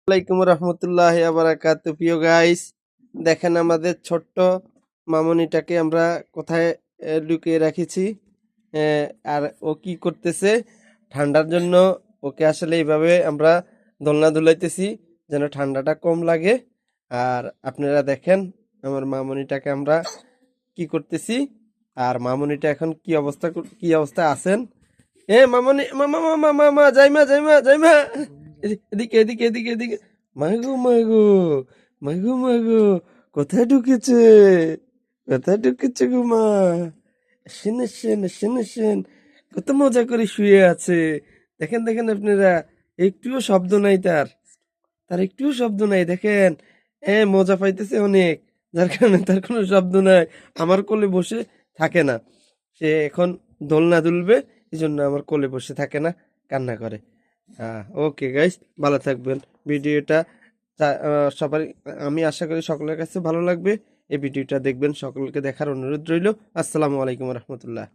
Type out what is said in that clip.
আসসালামাইকুম রহমতুল্লাহি ওয়া বারাকাতুহু। প্রিয় গাইস, দেখেন আমাদের ছোট্ট মামনিটাকে আমরা কোথায় লুকিয়ে রাখেছি। এ, আর ও কি করতেছে ঠান্ডার জন্য। ওকে আসলে এইভাবে আমরা দোলনা দুলাইতেছি যেন ঠান্ডাটা কম লাগে। আর আপনারা দেখেন আমার মামনিটাকে আমরা কি করতেছি। আর মামনিটা এখন কি অবস্থা আছেন। মামনি, মামা মামা মামা যাইমা যাইমা যাইমা, এদিকে এদিকে এদিকে এদিকে। মাগো মাগো, মাগো মাগো, কোথায় ঢুকেছে, কোথায় ঢুকেছে গো মা। শুনে শুন শুনে শুন, কত মজা করে শুয়ে আছে। দেখেন দেখেন আপনারা, একটুও শব্দ নাই তার, তার একটুও শব্দ নাই। দেখেন মজা পাইতেছে অনেক, যার কারণে তার কোনো শব্দ নাই। আমার কোলে বসে থাকে না, সে এখন দোলনা দুলবে, এই জন্য আমার কোলে বসে থাকে না, কান্না করে। ওকে গাইস, ভালো থাকবেন। ভিডিওটা সবাই, আমি আশা করি সকলের কাছে ভালো লাগবে। এই ভিডিওটা দেখবেন, সকলকে দেখার অনুরোধ রইল। আসসালামু আলাইকুম রহমতুল্লাহ।